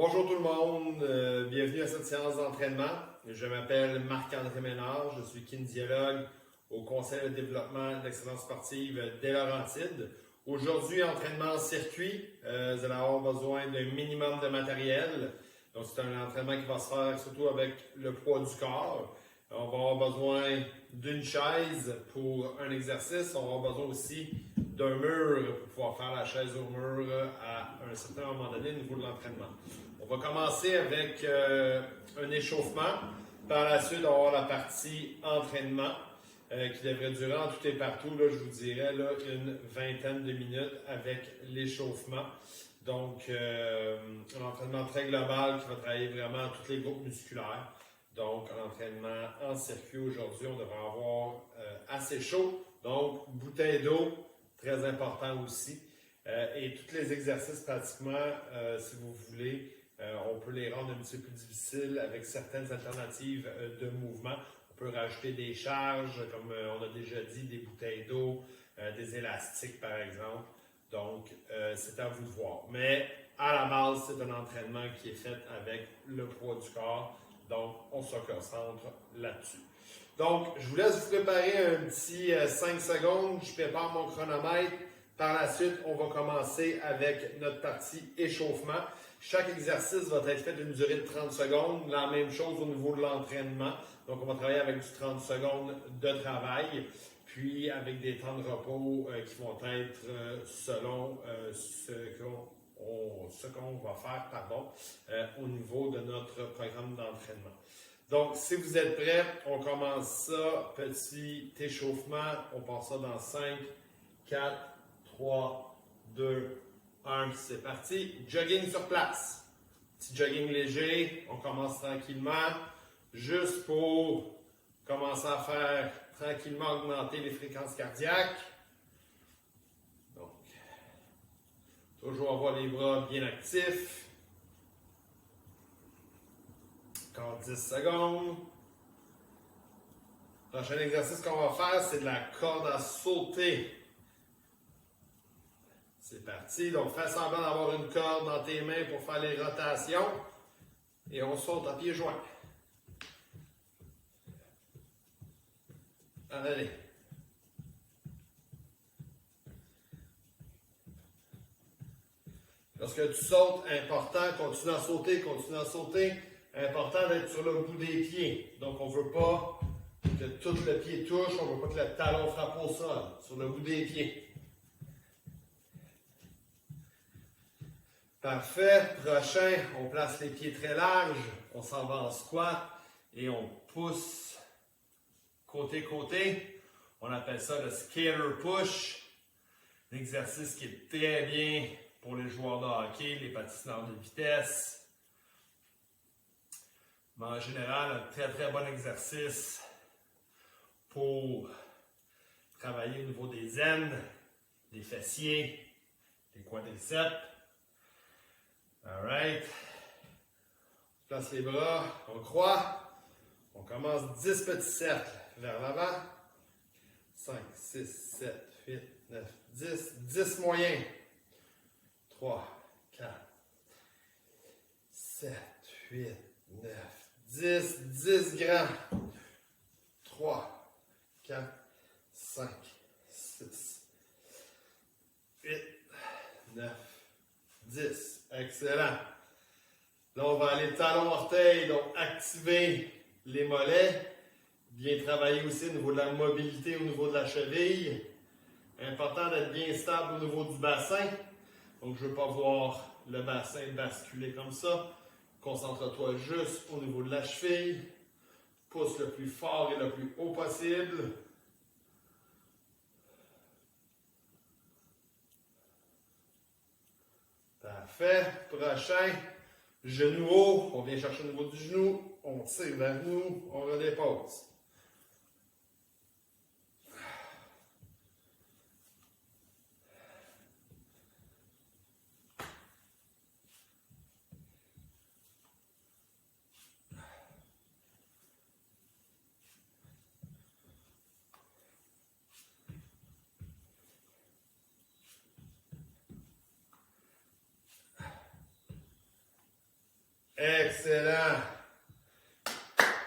Bonjour tout le monde, bienvenue à cette séance d'entraînement. Je m'appelle Marc-André Ménard, je suis kinésiologue au Conseil de développement de l'excellence sportive des Laurentides. Aujourd'hui, entraînement en circuit, vous allez avoir besoin d'un minimum de matériel. Donc c'est un entraînement qui va se faire surtout avec le poids du corps. On va avoir besoin d'une chaise pour un exercice. On va avoir besoin aussi d'un mur pour pouvoir faire la chaise au mur à un certain moment donné au niveau de l'entraînement. On va commencer avec un échauffement. Par la suite, on va avoir la partie entraînement qui devrait durer en tout et partout, là, je vous dirais, là, une vingtaine de minutes avec l'échauffement. Donc, un entraînement très global qui va travailler vraiment tous les groupes musculaires. Donc, un entraînement en circuit aujourd'hui, on devrait avoir assez chaud. Donc, bouteille d'eau, très important aussi. Et tous les exercices, pratiquement, si vous voulez, on peut les rendre un petit peu plus difficiles avec certaines alternatives de mouvement. On peut rajouter des charges, comme on a déjà dit, des bouteilles d'eau, des élastiques, par exemple. Donc, c'est à vous de voir. Mais à la base, c'est un entraînement qui est fait avec le poids du corps. Donc, on se concentre là-dessus. Donc, je vous laisse vous préparer un petit 5 secondes. Je prépare mon chronomètre. Par la suite, on va commencer avec notre partie échauffement. Chaque exercice va être fait d'une durée de 30 secondes. La même chose au niveau de l'entraînement. Donc, on va travailler avec du 30 secondes de travail, puis avec des temps de repos qui vont être selon ce qu'on va faire au niveau de notre programme d'entraînement. Donc, si vous êtes prêts, on commence ça, petit échauffement. On passe ça dans 5, 4, 3, 2, 1, c'est parti. Jogging sur place. Petit jogging léger, on commence tranquillement, juste pour commencer à faire tranquillement augmenter les fréquences cardiaques. Donc, toujours avoir les bras bien actifs. Encore 10 secondes. Le prochain exercice qu'on va faire, c'est de la corde à sauter. C'est parti. Donc, fais semblant d'avoir une corde dans tes mains pour faire les rotations. Et on saute à pieds joints. Allez. Lorsque tu sautes, important, continue à sauter, continue à sauter. Important d'être sur le bout des pieds. Donc, on ne veut pas que tout le pied touche, on ne veut pas que le talon frappe au sol, sur le bout des pieds. Parfait. Prochain, on place les pieds très larges, on s'en va en squat et on pousse côté-côté. On appelle ça le skater push. Un exercice qui est très bien pour les joueurs de hockey, les patineurs de vitesse. Mais en général, un très très bon exercice pour travailler au niveau des aines, des fessiers, des quadriceps. Alright. On place les bras, on croit. On commence 10 petits cercles vers l'avant. 5, 6, 7, 8, 9, 10. 10 moyens. 3, 4, 7, 8, 9, 10. 10 grands. 3, 4, 5, 6, 8, 9, 10. Excellent. Là, on va aller talon-orteil, donc activer les mollets. Bien travailler aussi au niveau de la mobilité, au niveau de la cheville. Important d'être bien stable au niveau du bassin. Donc, je ne veux pas voir le bassin basculer comme ça. Concentre-toi juste au niveau de la cheville. Pousse le plus fort et le plus haut possible. Parfait. Prochain, genou haut. On vient chercher au niveau du genou. On tire vers nous. On redépose. Excellent.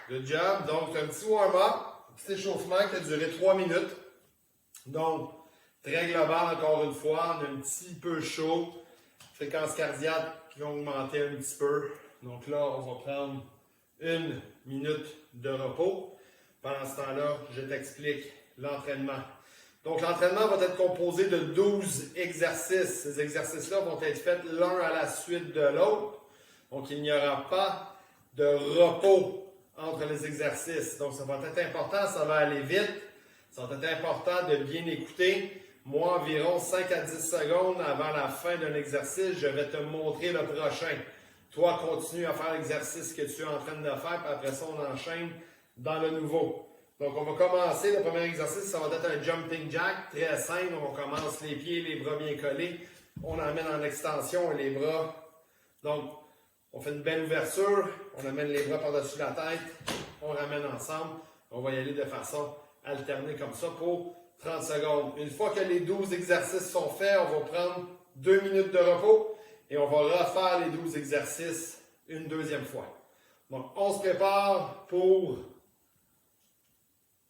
Good job. Donc, un petit warm-up, un petit échauffement qui a duré 3 minutes. Donc, très global encore une fois. On a un petit peu chaud. Fréquence cardiaque qui a augmenté un petit peu. Donc là, on va prendre 1 minute de repos. Pendant ce temps-là, je t'explique l'entraînement. Donc, l'entraînement va être composé de 12 exercices. Ces exercices-là vont être faits l'un à la suite de l'autre. Donc, il n'y aura pas de repos entre les exercices. Donc, ça va être important, ça va aller vite. Ça va être important de bien écouter. Moi, environ 5 à 10 secondes avant la fin d'un exercice, je vais te montrer le prochain. Toi, continue à faire l'exercice que tu es en train de faire, puis après ça, on enchaîne dans le nouveau. Donc, on va commencer. Le premier exercice, ça va être un jumping jack, très simple. On commence les pieds, les bras bien collés. On amène en extension les bras. Donc, on fait une belle ouverture. On amène les bras par-dessus la tête. On ramène ensemble. On va y aller de façon alternée comme ça pour 30 secondes. Une fois que les 12 exercices sont faits, on va prendre 2 minutes de repos et on va refaire les 12 exercices une deuxième fois. Donc, on se prépare pour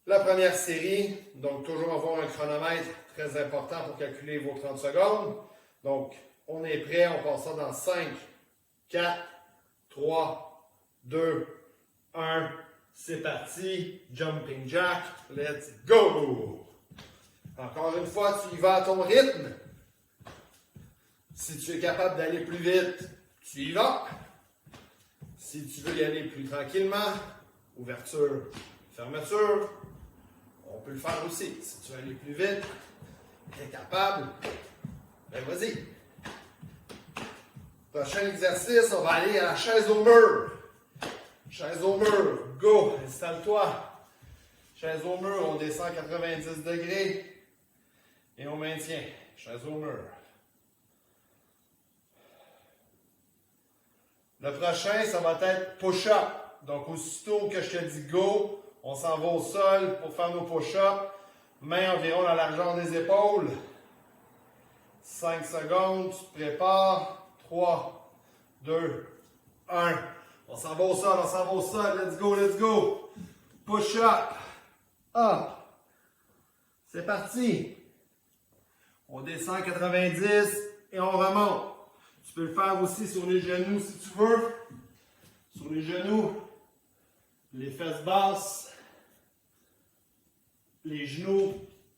la première série. Donc, toujours avoir un chronomètre très important pour calculer vos 30 secondes. Donc, on est prêt. On passe ça dans 5, 4, 3, 2, 1. C'est parti. Jumping jack. Let's go! Encore une fois, tu y vas à ton rythme. Si tu es capable d'aller plus vite, tu y vas. Si tu veux y aller plus tranquillement, ouverture, fermeture, on peut le faire aussi. Si tu veux aller plus vite, tu es capable, ben vas-y. Prochain exercice, on va aller à la chaise au mur. Chaise au mur, go, installe-toi. Chaise au mur, on descend 90 degrés. Et on maintient. Chaise au mur. Le prochain, ça va être push-up. Donc, aussitôt que je te dis go, on s'en va au sol pour faire nos push-ups. Main environ la largeur des épaules. 5 secondes, tu te prépares. 3, 2, 1. On s'en va au sol, on s'en va au sol. Let's go, let's go. Push-up. Up. C'est parti. On descend 90 et on remonte. Tu peux le faire aussi sur les genoux si tu veux. Sur les genoux, les fesses basses, les genoux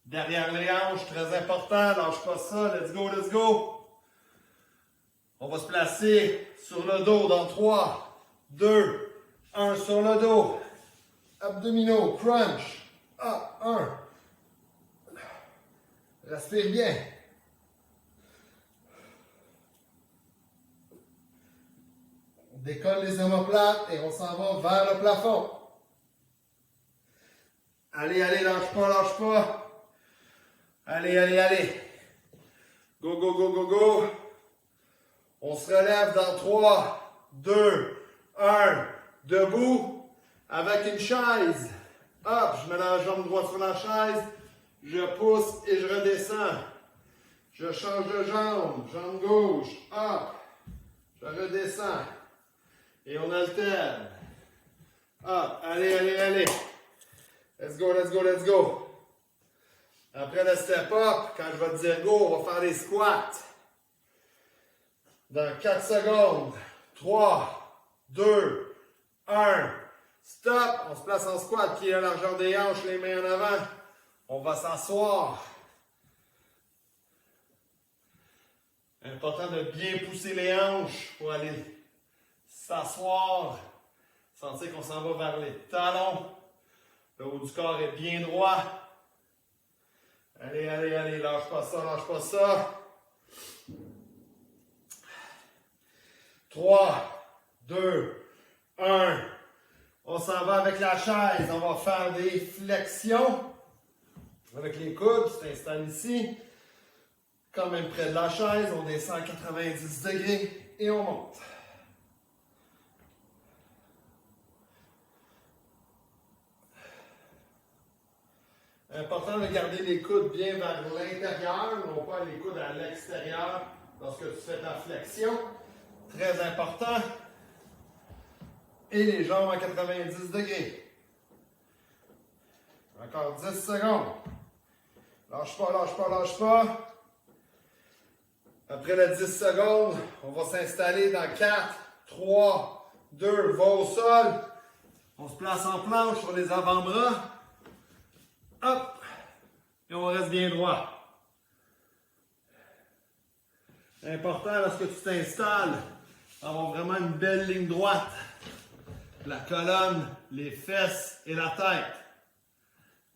derrière les hanches, très important. Lâche pas ça. Let's go, let's go. On va se placer sur le dos dans 3, 2, 1 sur le dos. Abdominaux, crunch. Ah, 1. Respire bien. On décolle les omoplates et on s'en va vers le plafond. Allez, allez, lâche pas, lâche pas. Allez, allez, allez. Go, go, go, go, go. On se relève dans 3, 2, 1. Debout avec une chaise. Hop, je mets la jambe droite sur la chaise. Je pousse et je redescends. Je change de jambe. Jambe gauche. Hop. Je redescends. Et on alterne. Hop. Allez, allez, allez. Let's go, let's go, let's go. Après le step up, quand je vais te dire go, on va faire des squats. Dans 4 secondes. 3, 2, 1. Stop. On se place en squat. Pied à la largeur des hanches, les mains en avant. On va s'asseoir. Important de bien pousser les hanches pour aller s'asseoir. Sentir qu'on s'en va vers les talons. Le haut du corps est bien droit. Allez, allez, allez. Lâche pas ça, lâche pas ça. 3, 2, 1. On s'en va avec la chaise. On va faire des flexions. Avec les coudes, tu t'installes ici. Quand même près de la chaise, on descend à 90 degrés et on monte. Important de garder les coudes bien vers l'intérieur, non pas les coudes à l'extérieur lorsque tu fais ta flexion. Très important. et les jambes à 90 degrés. Encore 10 secondes. Lâche pas, lâche pas, lâche pas. Après les 10 secondes, on va s'installer dans 4, 3, 2, va au sol. On se place en planche sur les avant-bras. Hop. Et on reste bien droit. Important lorsque tu t'installes, avoir vraiment une belle ligne droite. La colonne, les fesses et la tête.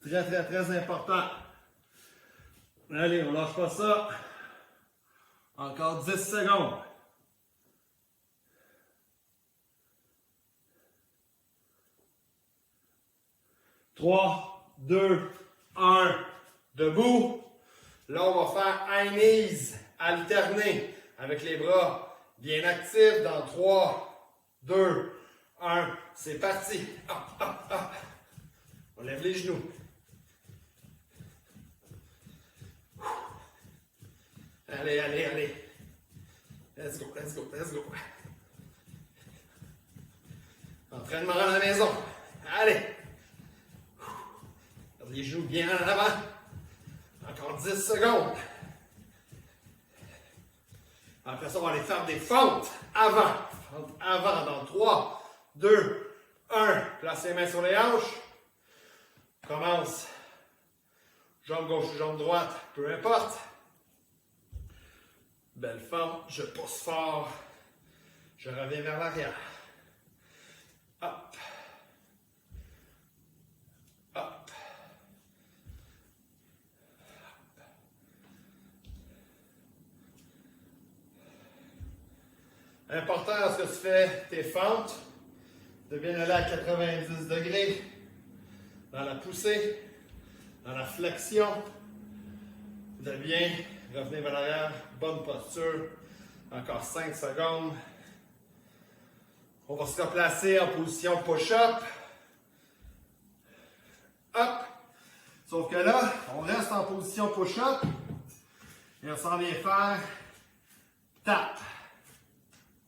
Très, très, très important. Allez, on lâche pas ça. Encore 10 secondes. Trois, deux, un. Debout. Là, on va faire high knees alterné avec les bras bien actifs dans 3, 2, 1. C'est parti. Hop, hop, hop. On lève les genoux. Allez, allez, allez. Let's go, let's go, let's go. Entraînement à la maison. Allez. Les genoux bien en avant. Encore 10 secondes. Après ça, on va aller faire des fentes avant. Fentes avant dans 3, 2, 1. Place les mains sur les hanches. Commence. Jambe gauche ou jambe droite, peu importe. Belle fente, je pousse fort. Je reviens vers l'arrière. Hop. Hop. Important lorsque tu fais tes fentes, de bien aller à 90 degrés dans la poussée, dans la flexion, de bien revenir vers l'arrière, bonne posture, encore 5 secondes. On va se replacer en position push-up. Hop! Sauf que là, on reste en position push-up et on s'en vient faire tap.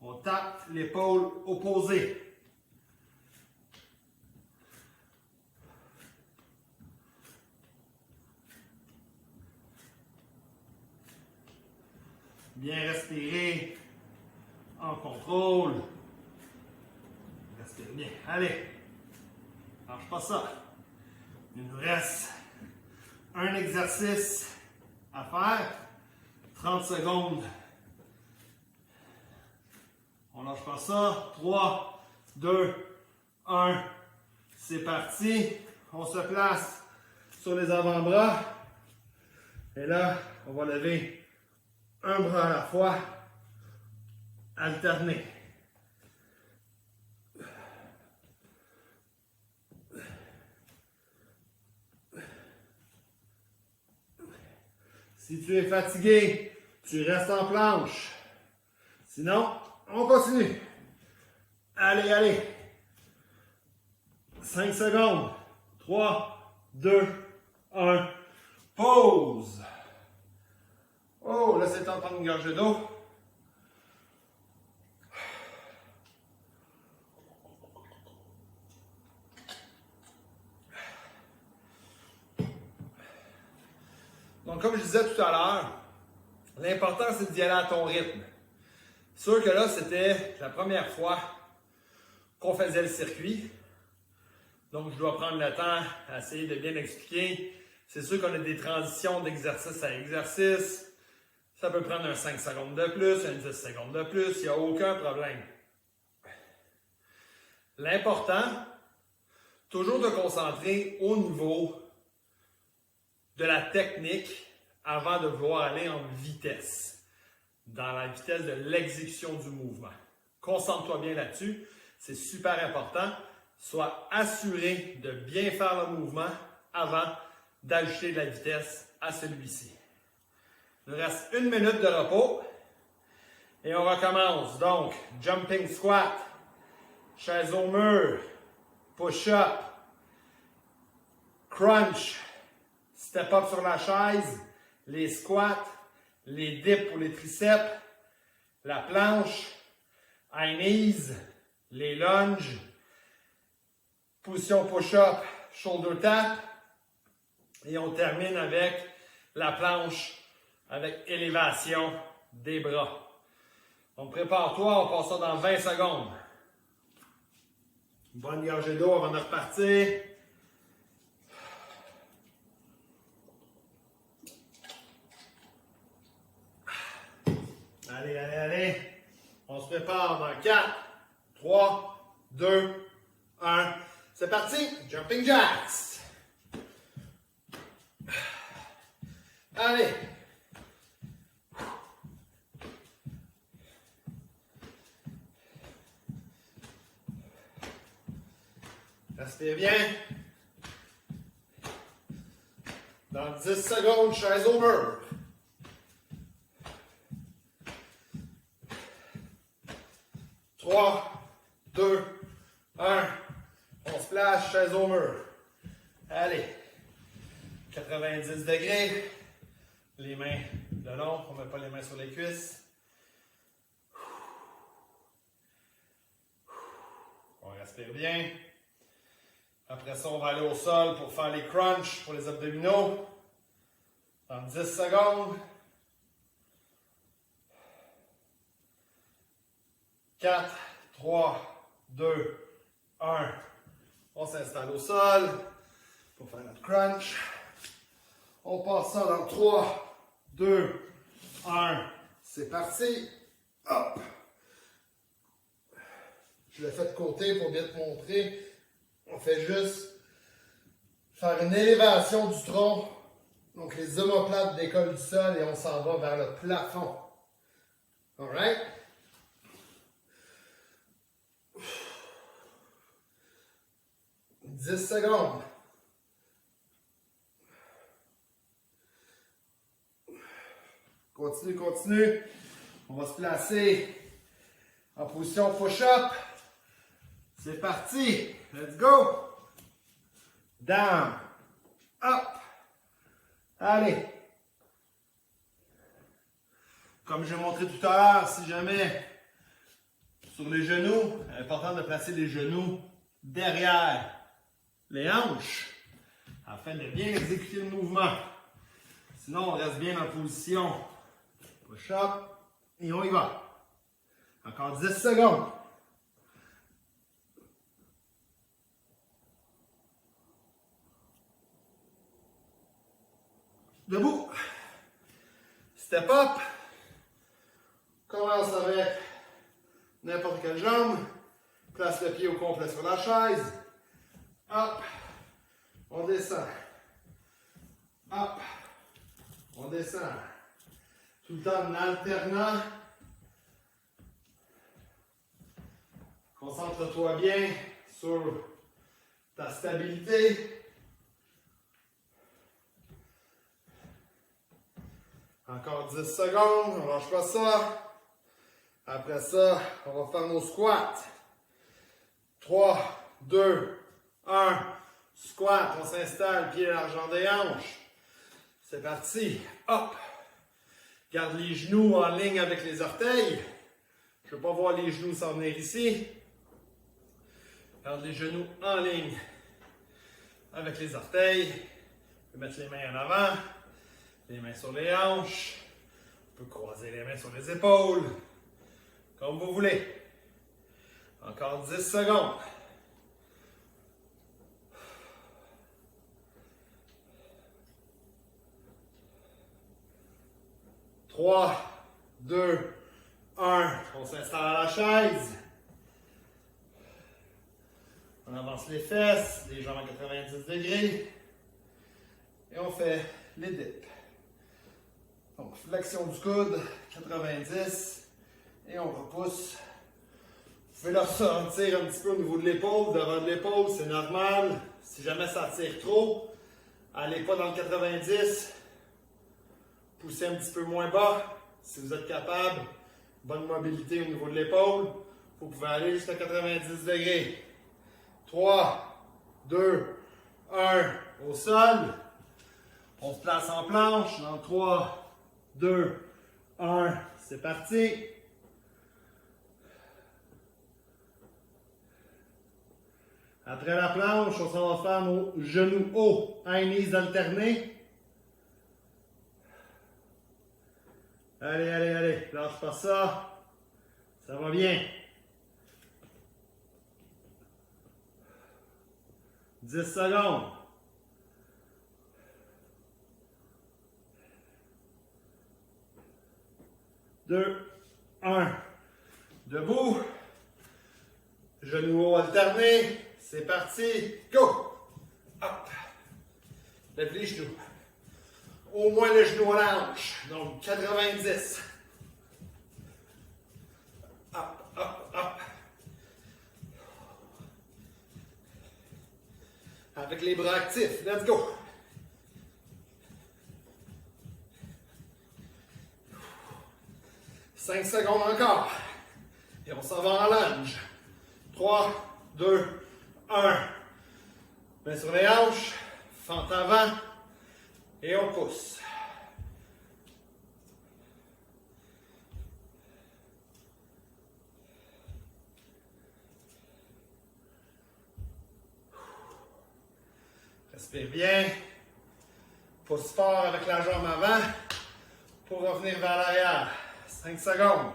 On tape l'épaule opposée. Bien respirer en contrôle. Respire bien. Allez. Lâche pas ça. Il nous reste un exercice à faire. 30 secondes. On lâche pas ça. 3, 2, 1. C'est parti. On se place sur les avant-bras. Et là, on va lever un bras à la fois. Alterner. Si tu es fatigué, tu restes en planche. Sinon, on continue. Allez, allez. 5 secondes. 3, 2, 1. Pause. Oh, là, c'est temps de prendre une gorgée d'eau. Donc, comme je disais tout à l'heure, l'important, c'est d'y aller à ton rythme. Sûr que là, c'était la première fois qu'on faisait le circuit. Donc, je dois prendre le temps à essayer de bien expliquer. C'est sûr qu'on a des transitions d'exercice à exercice. Ça peut prendre un 5 secondes de plus, un 10 secondes de plus. Il n'y a aucun problème. L'important, toujours te concentrer au niveau de la technique avant de vouloir aller en vitesse. Dans la vitesse de l'exécution du mouvement. Concentre-toi bien là-dessus. C'est super important. Sois assuré de bien faire le mouvement avant d'ajouter de la vitesse à celui-ci. Il nous reste 1 minute de repos. Et on recommence. Donc, jumping squat, chaise au mur, push-up, crunch, step up sur la chaise, les squats, les dips pour les triceps, la planche, high knees, les lunges, Position push-up, shoulder tap. Et on termine avec la planche avec élévation des bras. Donc prépare-toi, on passe ça dans 20 secondes. Bonne gorgée d'eau avant de repartir. Allez, allez, allez. On se prépare dans 4, 3, 2, 1. C'est parti. Jumping jacks. Allez. Restez bien. Dans 10 secondes, chaise au mur. Trois, 2, 1. On splash, chaise au mur. Allez. 90 degrés. Les mains le long. On ne met pas les mains sur les cuisses. On respire bien. Après ça, on va aller au sol pour faire les crunchs pour les abdominaux. Dans 10 secondes. 4, 3, 2, 1. On s'installe au sol pour faire notre crunch. On passe ça dans 3, 2, 1. C'est parti. Hop. Je l'ai fait de côté pour bien te montrer. On fait juste faire une élévation du tronc. Donc les omoplates décollent du sol et on s'en va vers le plafond. Alright? « 10 secondes. Continue, continue. On va se placer en position push-up. C'est parti. Let's go. Down. Up. Allez. Comme j'ai montré tout à l'heure, si jamais sur les genoux, important de placer les genoux derrière les hanches afin de bien exécuter le mouvement. Sinon, on reste bien en position push-up et on y va. Encore 10 secondes. Debout. Step up. Commence avec n'importe quelle jambe. Place le pied au complet sur la chaise. Hop. On descend. Hop. On descend. Tout le temps en alternant. Concentre-toi bien sur ta stabilité. Encore 10 secondes, on ne lâche pas ça. Après ça, on va faire nos squats. 3, 2, 1. Squat, on s'installe, pied largeur des hanches. C'est parti. Hop. Garde les genoux en ligne avec les orteils. Je ne veux pas voir les genoux s'en venir ici. Garde les genoux en ligne avec les orteils. On peut mettre les mains en avant. Les mains sur les hanches. On peut croiser les mains sur les épaules. Comme vous voulez. Encore 10 secondes. Trois, 2, 1. On s'installe à la chaise. On avance les fesses, les jambes à 90 degrés. Et on fait les dips. Donc, flexion du coude, 90. Et on repousse. Vous pouvez le ressentir un petit peu au niveau de l'épaule. Devant de l'épaule, c'est normal. Si jamais ça tire trop, allez pas dans le 90. Poussez un petit peu moins bas. Si vous êtes capable, bonne mobilité au niveau de l'épaule, vous pouvez aller jusqu'à 90 degrés. 3, 2, 1. Au sol. On se place en planche dans 3, 2, 1. C'est parti. Après la planche, on s'en va faire nos genoux hauts, high knees alternés. Allez, allez, allez, lâche pas ça. Ça va bien. 10 secondes. 2, 1. Debout. Genoux hauts alternés. C'est parti. Go! Hop. Lève les genoux. Au moins le genou à la hanche. Donc 90. Hop, hop, hop. Avec les bras actifs. Let's go. Cinq secondes encore. Et on s'en va en lunge. 3, 2, 1. Main sur les hanches. Fente avant. Et on pousse. Respire bien. Pousse fort avec la jambe avant pour revenir vers l'arrière. 5 secondes.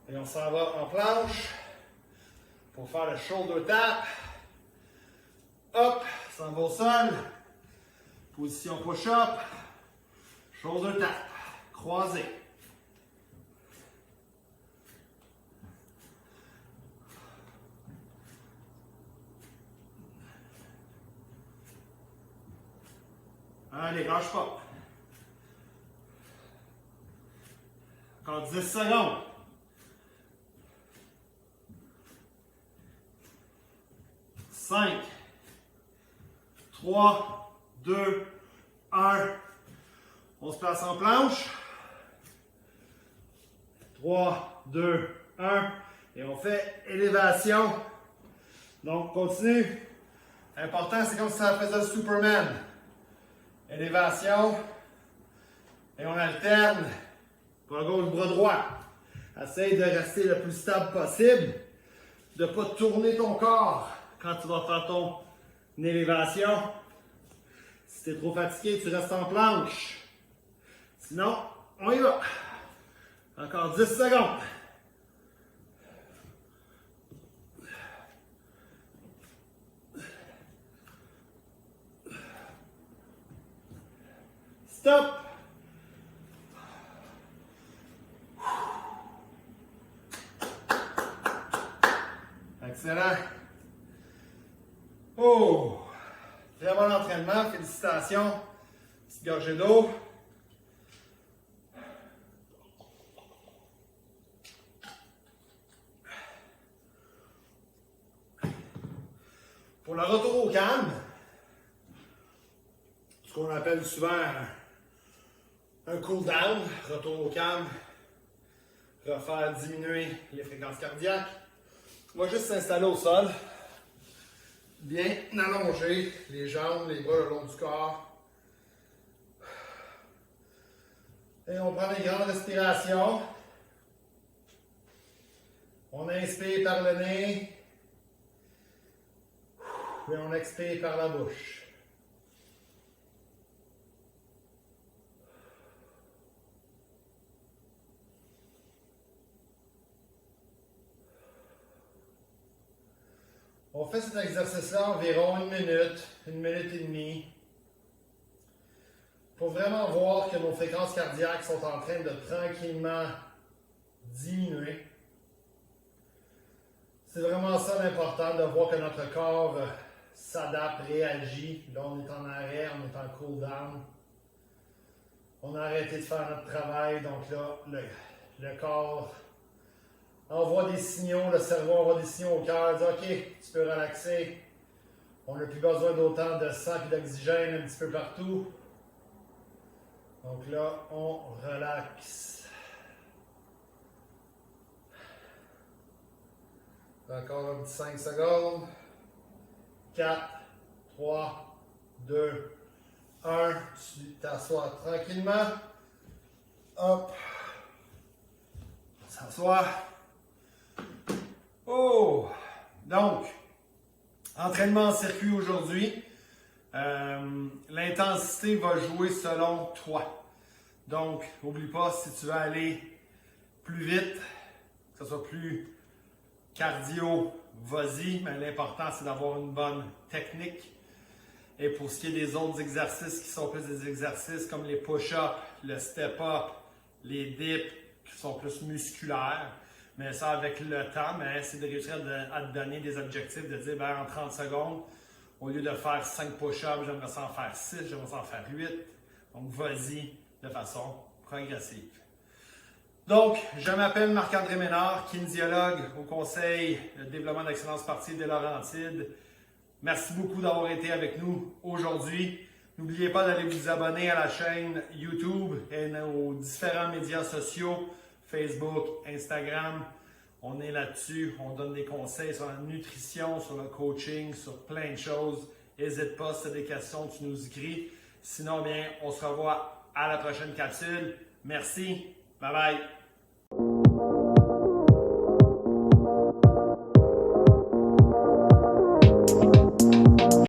Et on s'en va en planche pour faire le shoulder tap. Hop, s'en va au sol. Position push-up. Shoulder tap. Croisé. Allez, lâche pas. Encore 10 secondes. 5, 3, 2, 1. On se place en planche. 3, 2, 1. Et on fait élévation. Donc, continue. Important, c'est comme si ça faisait le Superman. Élévation. Et on alterne. Bras gauche, bras droit. Essaye de rester le plus stable possible. De ne pas tourner ton corps quand tu vas faire ton élévation. Si tu es trop fatigué, tu restes en planche. Sinon, on y va. Encore 10 secondes. Stop. Excellent. Oh! Très bon entraînement. Félicitations. Petite gorgée d'eau. Pour le retour au calme, ce qu'on appelle souvent un cool down, retour au calme, refaire diminuer les fréquences cardiaques. On va juste s'installer au sol, bien allonger les jambes, les bras le long du corps. Et on prend des grandes respirations. On inspire par le nez. Et on expire par la bouche. On fait cet exercice-là environ une minute et demie, pour vraiment voir que nos fréquences cardiaques sont en train de tranquillement diminuer. C'est vraiment ça l'important, de voir que notre corps s'adapte, réagit. Là, on est en arrêt, on est en cool down. On a arrêté de faire notre travail, donc là, le corps envoie des signaux, le cerveau envoie des signaux au cœur, dit OK, tu peux relaxer. On n'a plus besoin d'autant de sang et d'oxygène un petit peu partout. Donc là, on relaxe. Encore un petit 5 secondes. 4, 3, 2, 1. Tu t'assois tranquillement. Hop. S'assoit. Oh! Donc, Entraînement en circuit aujourd'hui. L'intensité va jouer selon toi. Donc, n'oublie pas, si tu veux aller plus vite, que ce soit plus cardio, vas-y, mais l'important c'est d'avoir une bonne technique. Et pour ce qui est des autres exercices qui sont plus des exercices comme les push-ups, le step-up, les dips qui sont plus musculaires, mais ça avec le temps, c'est de réussir à te donner des objectifs, de dire en 30 secondes, au lieu de faire 5 push-ups, j'aimerais ça en faire 6, j'aimerais ça en faire 8. Donc vas-y de façon progressive. Donc, je m'appelle Marc-André Ménard, kinésiologue au Conseil de développement d'excellence sportive des Laurentides. Merci beaucoup d'avoir été avec nous aujourd'hui. N'oubliez pas d'aller vous abonner à la chaîne YouTube et aux différents médias sociaux, Facebook, Instagram. On est là-dessus, on donne des conseils sur la nutrition, sur le coaching, sur plein de choses. N'hésite pas, si tu as des questions, tu nous écris. Sinon, on se revoit à la prochaine capsule. Merci, bye bye.